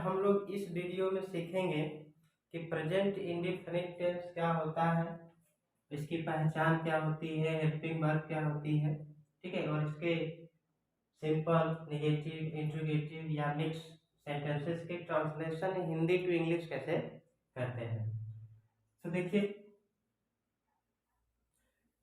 हम लोग इस वीडियो में सीखेंगे कि प्रेजेंट इंडेफिनिट टेंस क्या होता है, इसकी पहचान क्या होती है, हेल्पिंग वर्ब क्या होती है, ठीक है। और इसके सिंपल, नेगेटिव, इंट्रोगेटिव या मिक्स सेंटेंसेस के ट्रांसलेशन हिंदी टू इंग्लिश कैसे करते हैं। तो देखिए,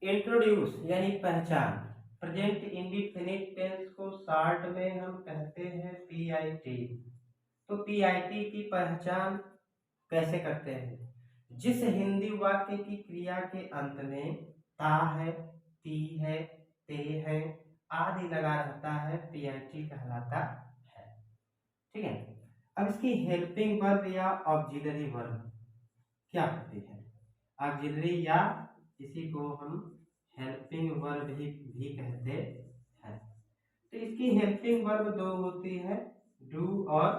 इंट्रोड्यूस यानी पहचान। प्रेजेंट इंडेफिनिट टेंस को शॉर्ट में हम कहते हैं पीआईटी। तो पीआईटी की पहचान कैसे करते हैं? जिस हिंदी वाक्य की क्रिया के अंत में ता है, ती है, ते है आदि लगा रहता है, पीआईटी कहलाता है, ठीक है। अब इसकी हेल्पिंग वर्ब या ऑक्सिलरी वर्ब क्या होती है? ऑक्सिलरी या इसी को हम हेल्पिंग वर्ब भी कहते हैं। तो इसकी हेल्पिंग वर्ब दो होती है, डू और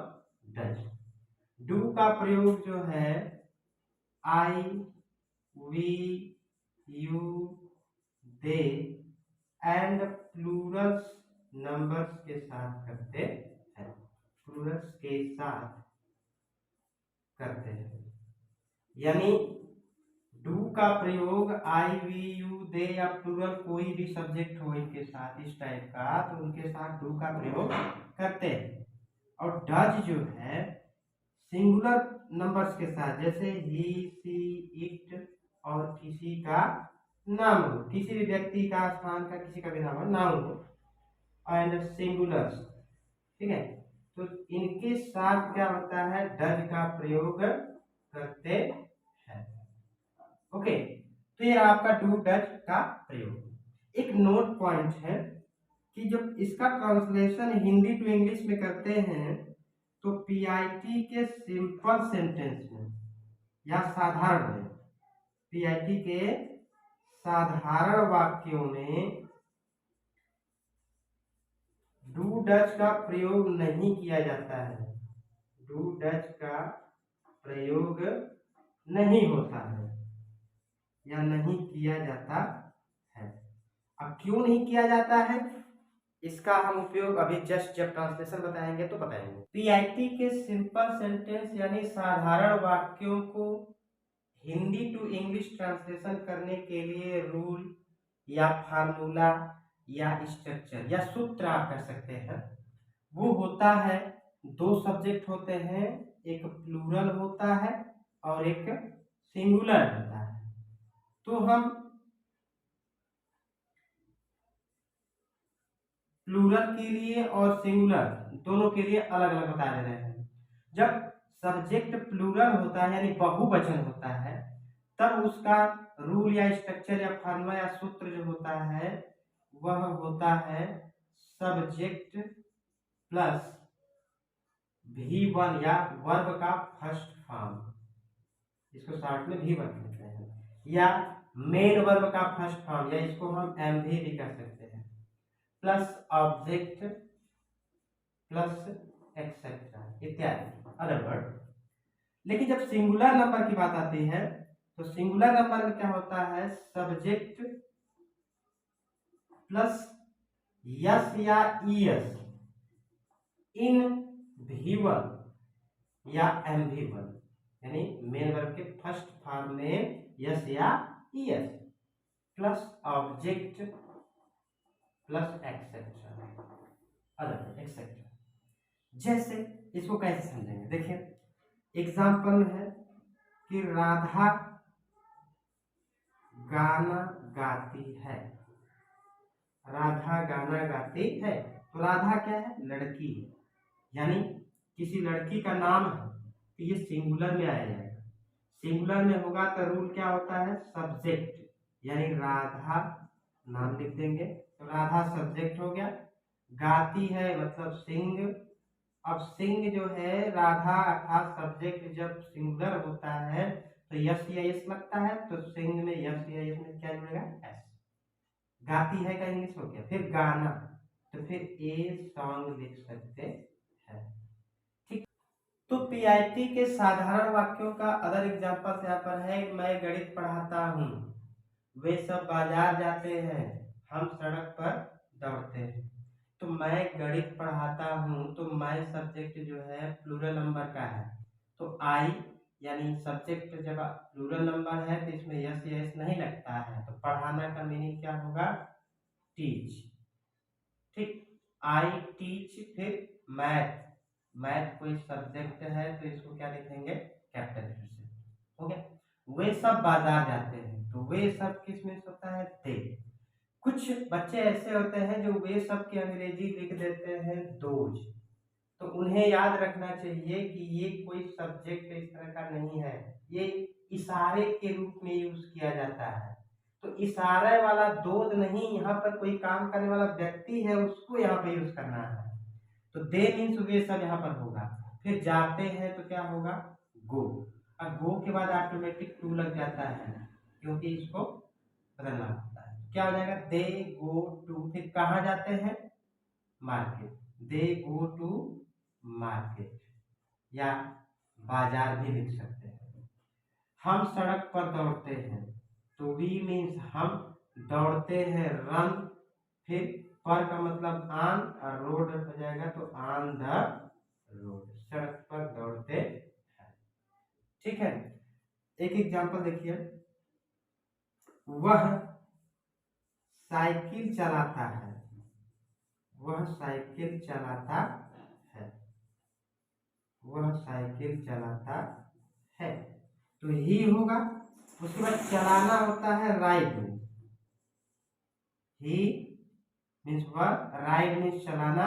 डज। डू का प्रयोग जो है I, we, you, they and plurals numbers के साथ करते हैं, प्लूरल्स के साथ करते हैं। यानी डू का प्रयोग आई, वी, यू, दे या प्लूरल कोई भी सब्जेक्ट हो इनके साथ, इस टाइप का, तो उनके साथ डू का प्रयोग करते हैं। और डज जो है सिंगुलर नंबर्स के साथ, जैसे ही, सी, इट और किसी का नाम हो, किसी भी व्यक्ति का, स्थान का, किसी का भी नाम हो, नाउन हो एंड सिंगुलर्स, ठीक है। तो इनके साथ क्या होता है, डज का प्रयोग करते हैं। ओके, तो ये आपका डू डज का प्रयोग। एक नोट पॉइंट है कि जब इसका ट्रांसलेशन हिंदी टू इंग्लिश में करते हैं तो पीआईटी के सिंपल सेंटेंस में या साधारण में, पीआईटी के साधारण वाक्यों में डू डज का प्रयोग नहीं किया जाता है, डू डज का प्रयोग नहीं होता है या नहीं किया जाता है। अब क्यों नहीं किया जाता है, इसका हम उपयोग अभी जस्ट जब ट्रांसलेशन बताएंगे तो बताएंगे। पीआईटी के सिंपल सेंटेंस यानी साधारण वाक्यों को हिंदी टू इंग्लिश ट्रांसलेशन करने के लिए रूल या फार्मूला या स्ट्रक्चर या सूत्र आप कह सकते हैं, वो होता है, दो सब्जेक्ट होते हैं, एक प्लूरल होता है और एक सिंगुलर होता है। तो हम प्लूरल के लिए और सिंगुलर दोनों के लिए अलग अलग बता दे रहे हैं। जब सब्जेक्ट प्लूरल होता है यानी बहुवचन होता है, तब उसका रूल या स्ट्रक्चर या फार्मूला या सूत्र जो होता है वह होता है सब्जेक्ट प्लस V1 या वर्ब का फर्स्ट फॉर्म, इसको शॉर्ट में V1 कहते हैं, या मेन वर्ब का फर्स्ट फॉर्म, या इसको हम MV भी कह सकते हैं, प्लस ऑब्जेक्ट प्लस एक्सेट्रा इत्यादि अदर वर्ड। लेकिन जब सिंगुलर नंबर की बात आती है तो सिंगुलर नंबर में क्या होता है, सब्जेक्ट प्लस यस या ईएस इन V1 या MV1, यानी मेन वर्ब के फर्स्ट फॉर्म में यस या E S plus object plus etcetera other etcetera. जैसे इसको कैसे समझेंगे, देखिए एग्जाम्पल है कि राधा गाना गाती है, राधा गाना गाती है, तो राधा क्या है, लड़की, यानी किसी लड़की का नाम है तो ये सिंगुलर में आ जाएगा। सिंगुलर में होगा तो रूल क्या होता है, सब्जेक्ट, यानी राधा नाम लिख देंगे तो राधा सब्जेक्ट हो गया, गाती है मतलब सिंग। अब सिंग जो है राधा अर्थात सब्जेक्ट जब सिंगुलर होता है तो यस या यस लगता है, तो सिंग में यस या यस में क्या जुड़ेगा, एस। गाती है का इंग्लिश हो गया, फिर गाना, तो फिर ए सॉन्ग लिख सकते हैं, ठीक। तो पीआईटी के साधारण वाक्यों का अदर एग्जांपल यहाँ पर है, मैं गणित पढ़ाता हूँ, वे सब बाजार जाते हैं, हम सड़क पर दौड़ते हैं। तो मैं गणित पढ़ाता हूँ, तो मैं सब्जेक्ट जो है प्लूरल नंबर का है, तो आई यानी सब्जेक्ट जब प्लूरल नंबर है तो इसमें यस यस नहीं लगता है, तो पढ़ाना का मीनिंग क्या होगा, टीच। ठीक, आई टीच। फिर मैथ, मैथ कोई सब्जेक्ट है तो इसको क्या लिखेंगे, कैपिटल लेटर से। हो गया। वे सब बाजार जाते हैं, तो वे सब किस में होता है, दे। कुछ बच्चे ऐसे होते हैं जो वे सब की अंग्रेजी लिख देते हैं दोज, तो उन्हें याद रखना चाहिए कि ये कोई सब्जेक्ट इस तरह का नहीं है, ये इशारे के रूप में यूज किया जाता है। तो इशारे वाला दोज नहीं, यहाँ पर कोई काम करने वाला व्यक्ति है उसको यहाँ पे यूज करना है। तो दे मीन्स वे सब यहाँ पर होगा। फिर जाते हैं तो क्या होगा, गो। अब गो के बाद ऑटोमेटिक टू लग जाता है, क्योंकि इसको बदलना होता है। क्या हो जाएगा, दे गो टू। फिर कहाँ जाते हैं, market, they go to market, या बाजार भी लिख सकते हैं। हम सड़क पर दौड़ते हैं, तो वी मीन्स हम, दौड़ते हैं रन, फिर पर का मतलब ऑन और रोड हो जाएगा तो ऑन द रोड, सड़क पर दौड़ते हैं। ठीक है, एक एग्जांपल देखिए, वह साइकिल चलाता है, वह साइकिल चलाता है, वह साइकिल चलाता है, तो ही होगा। उसके बाद चलाना होता है राइड, ही मीन्स वह, राइड मीन्स चलाना।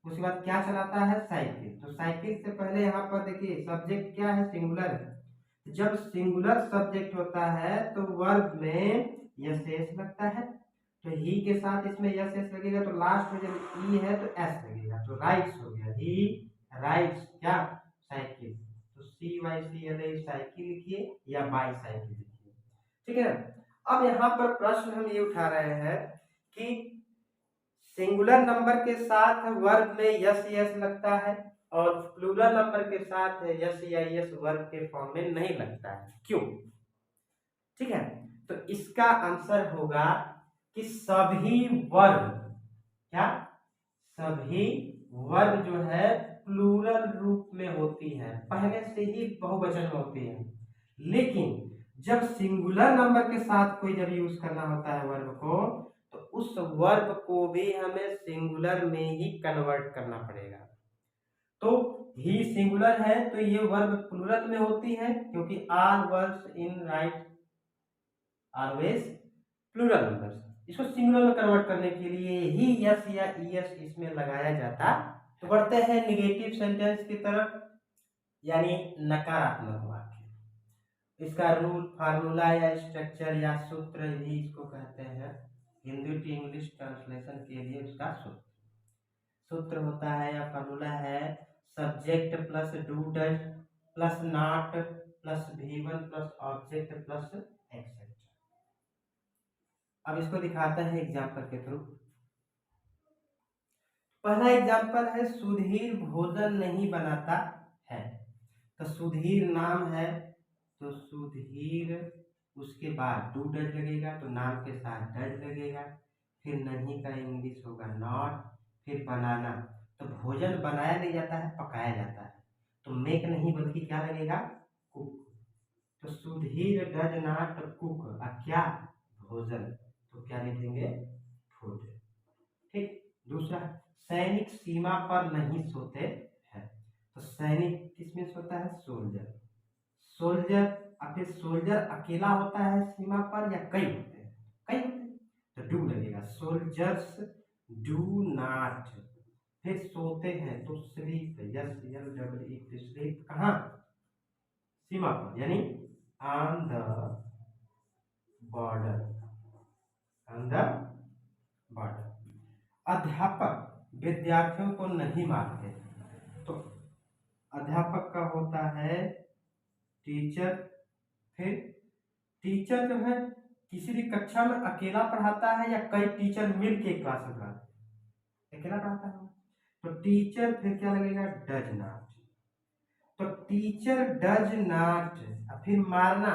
उसके बाद क्या चलाता है, साइकिल। तो साइकिल से पहले यहाँ पर देखिए सब्जेक्ट क्या है, सिंगुलर है। जब सिंगुलर सब्जेक्ट होता है तो वर्ब में यस एस लगता है, तो ही के साथ इसमें यस एस लगेगा, तो लास्ट में जब ई है तो एस लगेगा, तो राइट्स हो गया, ही राइट्स क्या, साइकिल। तो C Y C L E cycle लिखिए या बाई साइकिल लिखिए। ठीक है, अब यहाँ पर प्रश्न हम ये उठा रहे हैं कि सिंगुलर नंबर के साथ वर्ब में यस यस लगता है और प्लूरल नंबर के साथ यस या यस वर्ब के फॉर्म में नहीं लगता है, क्यों। ठीक है, तो इसका आंसर होगा कि सभी वर्ब, क्या, सभी वर्ब जो है प्लूरल रूप में होती है, पहले से ही बहुवचन में होती है। लेकिन जब सिंगुलर नंबर के साथ कोई जब यूज करना होता है वर्ब को, तो उस वर्ब को भी हमें सिंगुलर में ही कन्वर्ट करना पड़ेगा। तो ही सिंगुलर है तो ये वर्ब प्लूरल में होती है, क्योंकि all verbs in right always plural numbers. इसको सिंगुलर में कन्वर्ट करने के लिए ही यस या ईएस इसमें लगाया जाता। तो बढ़ते हैं निगेटिव सेंटेंस की तरफ, यानी नकारात्मक वाक्य। इसका रूल, फार्मूला या स्ट्रक्चर या सूत्र भी इसको कहते हैं। हिंदी टू इंग्लिश ट्रांसलेशन के लिए उसका सूत्र होता है या फार्मूला है, subject plus do does plus not plus V1 plus object plus etcetera. अब इसको दिखाते हैं एग्जाम्पल के थ्रू। पहला एग्जाम्पल है, सुधीर भोजन नहीं बनाता है। तो सुधीर नाम है, तो सुधीर, उसके बाद डू डज लगेगा, तो नाम के साथ डज लगेगा, फिर नहीं का इंग्लिश होगा नॉट, फिर बनाना, तो भोजन बनाया नहीं जाता है, पकाया जाता है, तो मेक नहीं बल्कि क्या लगेगा, कुक। तो सुधीर डज नॉट कुक, क्या, भोजन, तो क्या लिखेंगे, फूड। ठीक, दूसरा, सैनिक सीमा पर नहीं सोते हैं। तो सैनिक किसमें सोता है, सोल्जर, सोल्जर। और फिर सोल्जर अकेला होता है सीमा पर या कई होते हैं, कई होते हैं, तो डू लगेगा, सोल्जर्स डू नॉट। फिर सोते हैं तो sleep, yes L W E, sleep कहाँ, सीमा पर, यानी on the border, on the border. अध्यापक विद्यार्थियों को नहीं मारते, तो अध्यापक का होता है टीचर। फिर टीचर जो है किसी भी कक्षा में अकेला पढ़ाता है या कई टीचर मिल के क्लास में पढ़ाते हैं, अकेला पढ़ाता है, तो टीचर फिर क्या लगेगा, डज नॉट। तो टीचर डज नॉट। फिर मारना,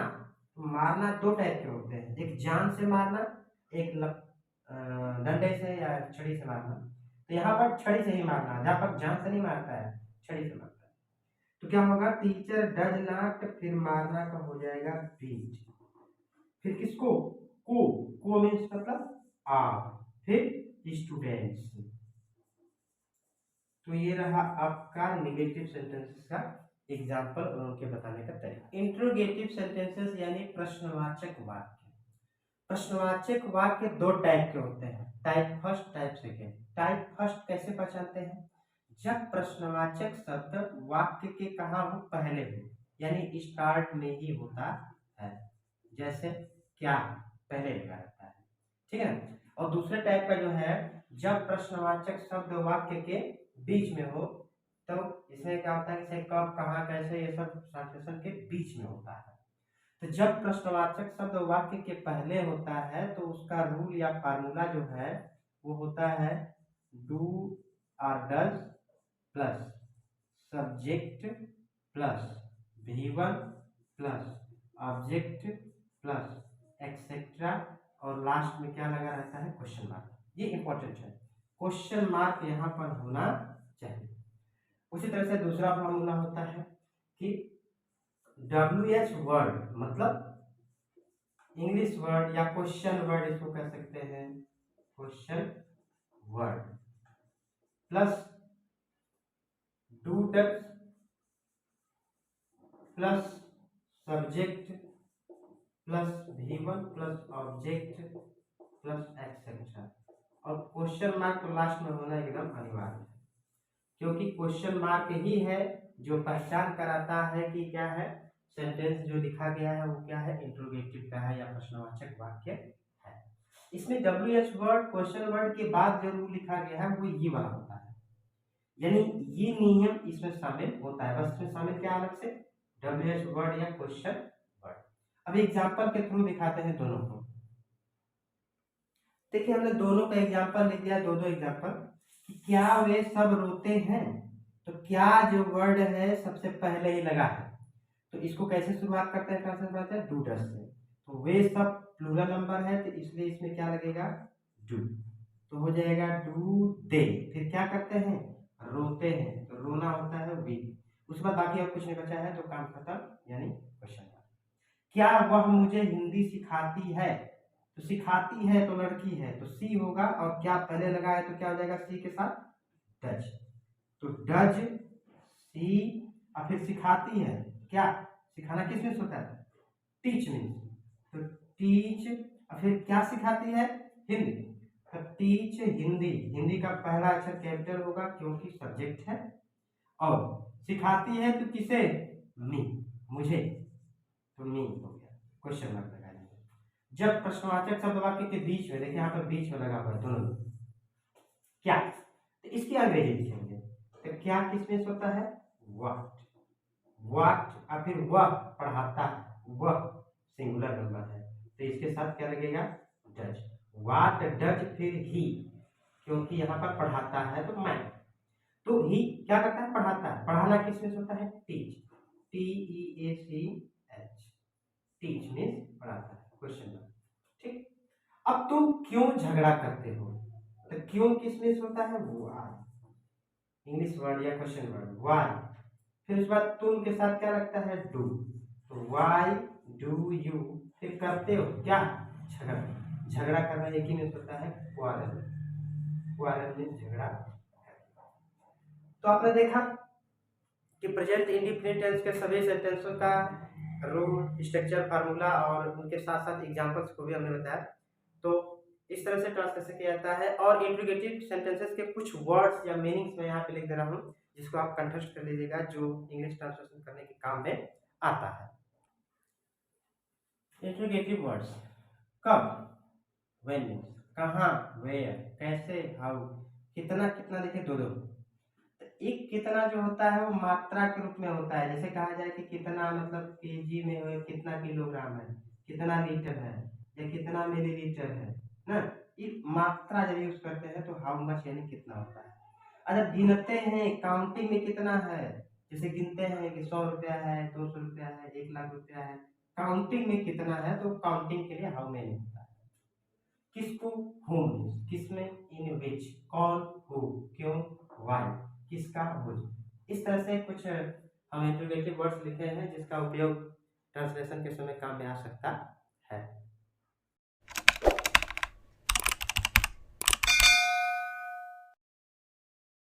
मारना दो टाइप के होते हैं, एक जान से मारना, एक डंडे से या छड़ी से मारना। तो यहाँ पर छड़ी से ही मारना, अध्यापक जान से नहीं मारता है, छड़ी से मारता है। तो क्या होगा, टीचर डज नॉट, फिर मारना का हो जाएगा बीट, फिर किसको, को मीन्स मतलब आप, फिर स्टूडेंट्स। तो ये रहा आपका नेगेटिव सेंटेंसेस का एग्जाम्पल और उनके बताने का तरीका। इंट्रोगेटिव सेंटेंसेस यानी प्रश्नवाचक वाक्य। प्रश्नवाचक वाक्य दो टाइप के होते हैं, type first, type second. Type first कैसे पहचानते हैं, जब प्रश्नवाचक शब्द वाक्य के कहाँ हो, पहले हो, यानी स्टार्ट में ही होता है, जैसे क्या पहले लगा रहता है, ठीक है ना। और दूसरे टाइप का जो है, जब प्रश्नवाचक शब्द वाक्य के बीच में हो, तो इसमें क्या होता है, जैसे कब, कहाँ, कैसे, ये सब सेंटेंस के बीच में होता है। तो जब प्रश्नवाचक शब्द वाक्य के पहले होता है तो उसका रूल या फार्मूला जो है वो होता है डू और does plus subject plus V1 plus object plus etcetera, और लास्ट में क्या लगा रहता है, क्वेश्चन मार्क। ये इंपॉर्टेंट है, क्वेश्चन मार्क यहाँ पर होना चाहिए। उसी तरह से दूसरा फार्मूला होता है कि WH वर्ड मतलब इंग्लिश वर्ड या क्वेश्चन वर्ड, इसको कह सकते हैं question word, plus do does plus subject plus V1 plus object plus etcetera, और क्वेश्चन मार्क तो लास्ट में होना एकदम अनिवार्य है, क्योंकि क्वेश्चन मार्क ही है जो पहचान कराता है कि क्या है, सेंटेंस जो लिखा गया है वो क्या है, इंट्रोगेटिव का है या प्रश्नवाचक वाक्य है। इसमें WH वर्ड क्वेश्चन वर्ड के बाद जो रूल लिखा गया है वो ये वाला होता है, यानी ये नियम इसमें शामिल होता है, बस इसमें शामिल क्या अलग से, WH वर्ड या क्वेश्चन वर्ड। अब एग्जाम्पल के थ्रू दिखाते हैं दोनों को। देखिए हमने दोनों का एग्जाम्पल लिख दिया, दो एग्जाम्पल, कि क्या वे सब रोते हैं, तो क्या जो वर्ड है सबसे पहले ही लगा है, तो इसको कैसे शुरुआत करते हैं, कहाँ से शुरुआत है, डू डज से। तो वे सब प्लूरल नंबर है तो इसलिए इसमें क्या लगेगा, डू, तो हो जाएगा डू दे। फिर क्या करते हैं, रोते हैं, तो रोना होता है वी। उसके बाद बाकी और कुछ नहीं बचा है तो काम खत्म, यानी क्वेश्चन। क्या वह मुझे हिंदी सिखाती है, तो सिखाती है तो लड़की है तो सी होगा, और क्या पहले लगा है तो क्या हो जाएगा, सी के साथ डज, तो डज सी। और फिर सिखाती है, क्या सिखाना किस मीन्स होता है, टीच मीन्स, तो टीच। और फिर क्या सिखाती है, हिंदी, तो टीच हिंदी, हिंदी का पहला अक्षर कैपिटल होगा क्योंकि सब्जेक्ट है, और सिखाती है तो किसे, मी, मुझे, तो मी हो गया, क्वेश्चन मार्क लगाएंगे। जब प्रश्नवाचक शब्द वाक्य के बीच में, देखिए यहाँ पर बीच में लगा हुआ है दोनों, क्या, तो इसकी अंग्रेजी लिखेंगे, तो क्या किस में होता है, व्हाट, व्हाट, और फिर वह पढ़ाता है, वह सिंगुलर नंबर है तो इसके साथ क्या लगेगा, डज, व्हाट डज, फिर ही, क्योंकि यहाँ पर पढ़ाता है तो मैं, तो ही क्या करता है, पढ़ाता है, पढ़ाना किस में होता है, टीच, TEACH, टीच मीन्स पढ़ाता है, क्वेश्चन मार्क, ठीक। अब तुम क्यों झगड़ा करते हो, तो क्यों किस मीन्स होता है, व्हाई, इंग्लिश वर्ड या क्वेश्चन वर्ड, व्हाई। फिर उसके बाद तुम के साथ क्या लगता है, डू, तो व्हाई डू यू, फिर करते हो क्या, झगड़ा, झगड़ा करना एक ही मीन्स होता है, क्वारल, क्वारल मीन्स झगड़ा। तो आपने देखा कि प्रेजेंट इंडिफिनिट टेंस के सभी सेंटेंसों का रूल, स्ट्रक्चर, फार्मूला और उनके साथ साथ एग्जांपल्स को भी हमने बताया। तो इस तरह से ट्रांसलेशन किया जाता है, और इंट्रोगेटिव सेंटेंसेस के कुछ वर्ड्स या मीनिंग्स मैं यहाँ पे लिख दे रहा हूँ जिसको आप कंठस्थ कर लीजिएगा, जो इंग्लिश ट्रांसलेशन करने के काम में आता है। इंट्रोगेटिव वर्ड्स, कब, व्हेन मीन्स कहाँ, वेयर, कैसे, हाउ, कितना, कितना देखिए दो, एक कितना जो होता है वो मात्रा के रूप में होता है, जैसे कहा जाए कि कितना मतलब केजी में हो, कितना किलोग्राम है, कितना लीटर है, या कितना मिलीलीटर है ना, ये मात्रा जब यूज करते हैं तो हाउ मच यानी कितना होता है। अगर गिनते हैं, काउंटिंग में कितना है, जैसे गिनते हैं कि 100 रुपया है, 200 रुपया है, 1 लाख रुपया है, काउंटिंग में कितना है, तो काउंटिंग के लिए हाउ मेनी होता है। किसको, whom, किसमें, in which, कौन, who, क्यों, why, किसका, which। इस तरह से कुछ हम इंट्रोगेटिव वर्ड्स लिखे हैं जिसका उपयोग ट्रांसलेशन के समय काम में आ सकता है।